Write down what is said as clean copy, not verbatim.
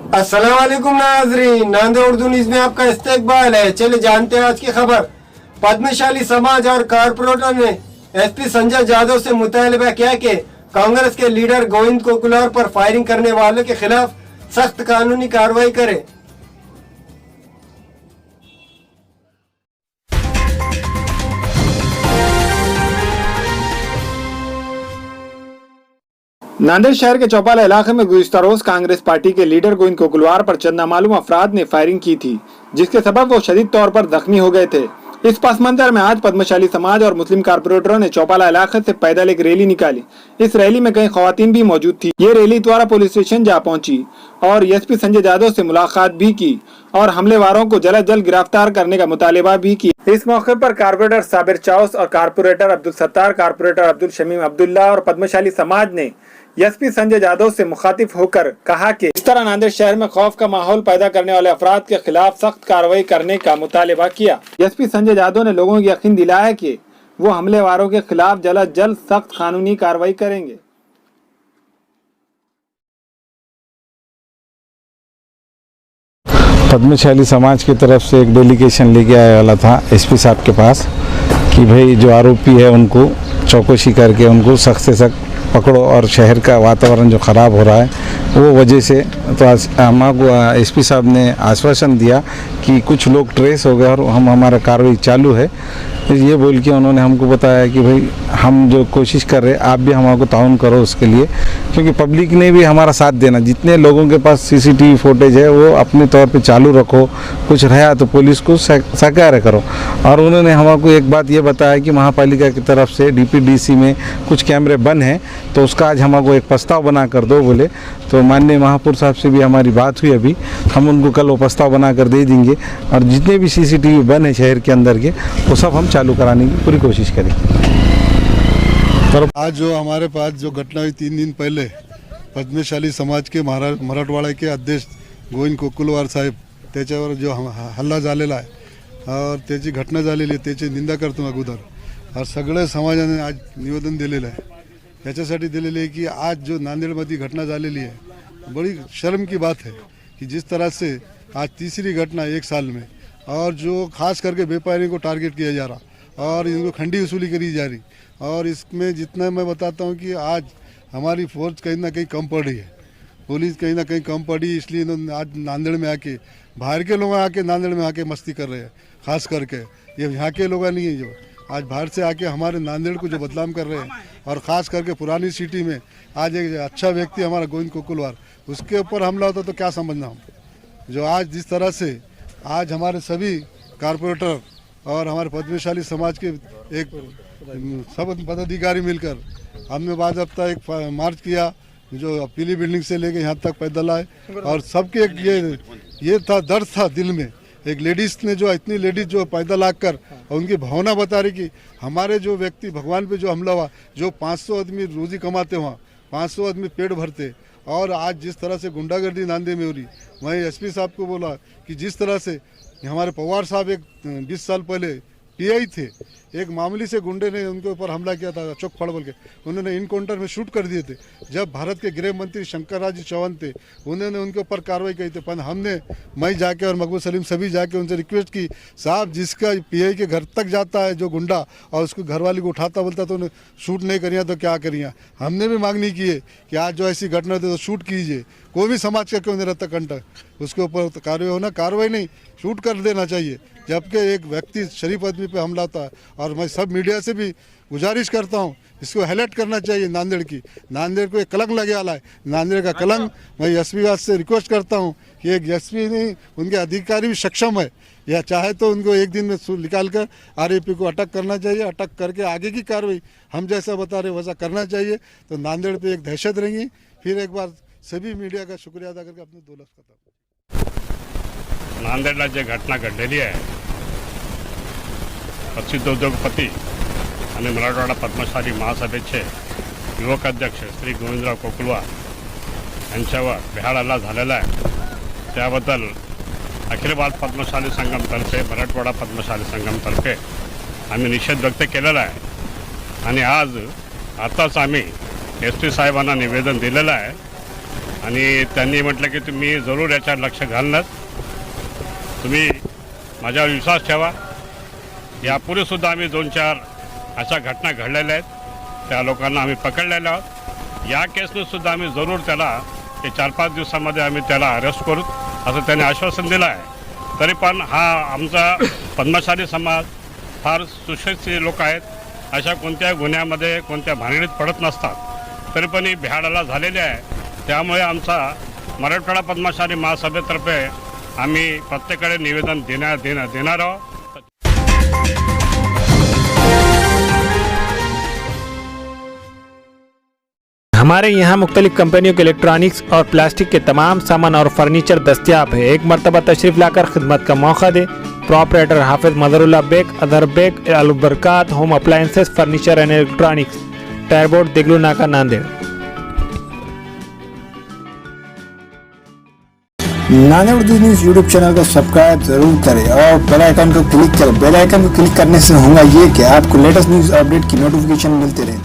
अस्सलाम वालेकुम नाज़रीन, नांदेड़ उर्दू न्यूज़ में आपका इस्तकबाल है। चलिए जानते हैं आज की खबर। पद्मशाली समाज और कारपोरेटर ने एसपी संजय जादव से मुतालबा किया कि कांग्रेस के लीडर गोविंद कोकुलवार पर फायरिंग करने वालों के खिलाफ सख्त कानूनी कार्रवाई करे। नांदेड़ शहर के चौपाला इलाके में गुज़िश्ता रोज कांग्रेस पार्टी के लीडर गोविंद कोकुलवार पर चंद नामालूम अफराद ने फायरिंग की थी, जिसके सबब वो शदीद तौर पर जख्मी हो गए थे। इस पस मंजर में आज पद्मशाली समाज और मुस्लिम कारपोरेटरों ने चौपाला इलाके से पैदल एक रैली निकाली। इस रैली में कई खवातीन भी मौजूद थी। ये रैली द्वारा पुलिस स्टेशन जा पहुंची और एसपी संजय जादव से मुलाकात भी की और हमलेवारों को जल्द जल्द गिरफ्तार करने का मुतालिबा भी किया। इस मौके पर कारपोरेटर साबिर चाउस और कारपोरेटर अब्दुल सत्तार, कारपोरेटर अब्दुल शमीम अब्दुल्ला और पद्मशाली समाज ने एसपी संजय जादव से मुखातिब होकर कहा कि इस तरह नांदेड़ शहर में खौफ का माहौल पैदा करने वाले अफराद के खिलाफ सख्त कार्रवाई करने का मुतालिबा किया। एसपी संजय जादव ने लोगों को यकीन दिलाया कि वो हमलेवारों के खिलाफ जल्द जल्द सख्त कानूनी कार्रवाई करेंगे। पद्मशाली समाज की तरफ से एक डेलीगेशन लेके आया वाला था एसपी साहब के पास कि भाई जो आरोपी है उनको चौकसी करके उनको सख्त से सख्त पकड़ो और शहर का वातावरण जो ख़राब हो रहा है वो वजह से तो हमको एसपी साहब ने आश्वासन दिया कि कुछ लोग ट्रेस हो गए और हमारा कार्रवाई चालू है। ये बोल के उन्होंने हमको बताया कि भाई हम जो कोशिश कर रहे हैं आप भी हमारे ताउन करो उसके लिए, क्योंकि पब्लिक ने भी हमारा साथ देना। जितने लोगों के पास सीसीटीवी फुटेज है वो अपने तौर पे चालू रखो, कुछ रहा तो पुलिस को सहकार्य करो। और उन्होंने हमको एक बात ये बताया कि महापालिका की तरफ से डीपीडीसी में कुछ कैमरे बंद हैं तो उसका आज हमको एक प्रस्ताव बना कर दो बोले। तो माननीय महापौर साहब से भी हमारी बात हुई, अभी हम उनको कल वो प्रस्ताव बना कर दे देंगे और जितने भी सीसीटीवी बंद हैं शहर के अंदर के वो सब हम चालू कराने की पूरी कोशिश करेंगे। आज जो हमारे पास जो घटना हुई 3 दिन पहले पद्मशाली समाज के मराठवाडा के अध्यक्ष गोविंद कोकुलवार साहेब त्याच्यावर जो हल्ला झालेला आहे और त्याची घटना झालेली आहे त्याची निंदा करतो अगोदर और सगळे समाजाने आज निवेदन दिलेलं आहे। याच्यासाठी दिलेली आहे की आज जो नांदेडमध्ये घटना झालेली है बड़ी शर्म की बात है कि जिस तरह से आज तीसरी घटना 1 साल में और जो खास करके व्यापारी को टारगेट किया जा रहा और इनको खंडी वसूली करी जा रही और इसमें जितना मैं बताता हूँ कि आज हमारी फोर्स कहीं ना कहीं कम पड़ रही है, पुलिस कहीं ना कहीं कम पड़ी, इसलिए इन्होंने आज नांदेड़ में आके बाहर के लोग आके नांदेड़ में आके मस्ती कर रहे हैं। खास करके ये यहाँ के लोग नहीं है जो आज बाहर से आके हमारे नांदेड़ को जो बदनाम कर रहे हैं और ख़ास करके पुरानी सिटी में आज एक अच्छा व्यक्ति हमारा गोविंद कोकुलवार उसके ऊपर हमला होता तो क्या समझना हम। जो आज जिस तरह से आज हमारे सभी कारपोरेटर और हमारे पद्मशाली समाज के एक सब पदाधिकारी मिलकर हमने बाज़ाब्ता एक मार्च किया जो पीली बिल्डिंग से लेके यहाँ तक पैदल आए और सबके एक ये था दर्द था दिल में। एक लेडीज़ ने जो इतनी लेडीज़ जो पैदल आकर उनकी भावना बता रही कि हमारे जो व्यक्ति भगवान पे जो हमला हुआ, जो 500 आदमी रोज़ी कमाते वहाँ 500 आदमी पेट भरते और आज जिस तरह से गुंडागर्दी नांदे में हो रही, मैं एसपी साहब को बोला कि जिस तरह से हमारे पवार साहब एक 20 साल पहले पीआई थे, एक मामूली से गुंडे ने उनके ऊपर हमला किया था चौक फड़ बोल के, उन्होंने इनकाउंटर में शूट कर दिए थे। जब भारत के गृह मंत्री शंकर राज चौहान थे उन्होंने उनके ऊपर कार्रवाई की थी, पर हमने मैं जाके और मकबूल सलीम सभी जाके उनसे रिक्वेस्ट की साहब जिसका पीआई के घर तक जाता है जो गुंडा और उसको घरवाली को उठाता बोलता तो उन्हें शूट नहीं करिए तो क्या करिए। हमने भी मांगनी की है कि आज जो ऐसी घटना होती है तो शूट कीजिए, कोई भी समाज का क्यों नहीं रहता कंटक, उसके ऊपर तो कार्रवाई होना, कार्रवाई नहीं शूट कर देना चाहिए। जबकि एक व्यक्ति शरीफ आदमी पे हमला होता है और मैं सब मीडिया से भी गुजारिश करता हूँ इसको हाईलाइट करना चाहिए। नांदेड़ की नांदेड़ को एक कलंक लगे वाला है, नांदेड़ का कलंक। मैं एसपी से रिक्वेस्ट करता हूँ कि एक एसपी नहीं उनके अधिकारी भी सक्षम है या चाहे तो उनको एक दिन में निकाल कर आरोपी को अटक करना चाहिए, अटक करके आगे की कार्रवाई हम जैसा बता रहे वैसा करना चाहिए। तो नांदेड़ पे एक दहशत रहेंगी। फिर एक बार सभी मीडिया का शुक्रिया अदा करके अपने 2 लफ्ज़ करता हूँ। नांदेडला जे घटना घडलेली आहे प्रसिद्ध उद्योगपती आणि मराठवाडा पद्मशाली महासभेचे युवक अध्यक्ष श्री गोविंदराव कोकुलवार यांच्यावर बेहाड हल्ला झालेला आहे। त्याबद्दल अखिल भारत पद्मशाली संघमतर्फे मराठवाडा पद्मशाली संघमतर्फे आम्ही निषेध व्यक्त केलेला आहे आणि आताच आम्ही एसपी साहेबांना निवेदन दिलेलं आहे आणि त्यांनी म्हटलं की तुम्ही जरूर याच्यावर लक्ष घालणार, तुम्ही माझ्यावर विश्वास ठेवा. यापूर्वीसुद्धा आम्ही 2-4 अशा घटना घडलेल्या आहेत, त्या लोकांना आम्ही पकडलेल्या आहोत. या केसनुसुद्धा आम्ही जरूर त्याला 4-5 दिवसामध्ये आम्ही त्याला अरेस्ट करू असं त्यांनी आश्वासन दिलं आहे. तरी पण हा आमचा पद्मशाली समाज फार सुशिक्षित लोक आहेत, अशा कोणत्या गुन्ह्यामध्ये कोणत्या भानगडीत पडत नसतात. तरी पण ही भ्याडाला झालेली आहे. त्यामुळे आमचा मराठवाडा पद्मशाली महासभेतर्फे आम्ही प्रत्येकाकडे निवेदन देणार आहोत. हमारे यहाँ मुख्तलिफ कंपनियों के इलेक्ट्रॉनिक्स और प्लास्टिक के तमाम सामान और फर्नीचर दस्तियाब है. एक मरतबा तशरीफ लाकर खिदमत का मौका दे. प्रोपराइटर हाफिज मदरुल्लाह बेग, अदर Baig, Albarkat home appliances, furniture and electronics, टायरबोर्ड, Deglur Naka, Nanded. Nanded Urdu news YouTube channel को सब्सक्राइब जरूर करें और बेल आइकन को क्लिक करें. बेल आइकन को क्लिक करने से होगा ये कि आपको लेटेस्ट न्यूज अपडेट की नोटिफिकेशन मिलती रहे.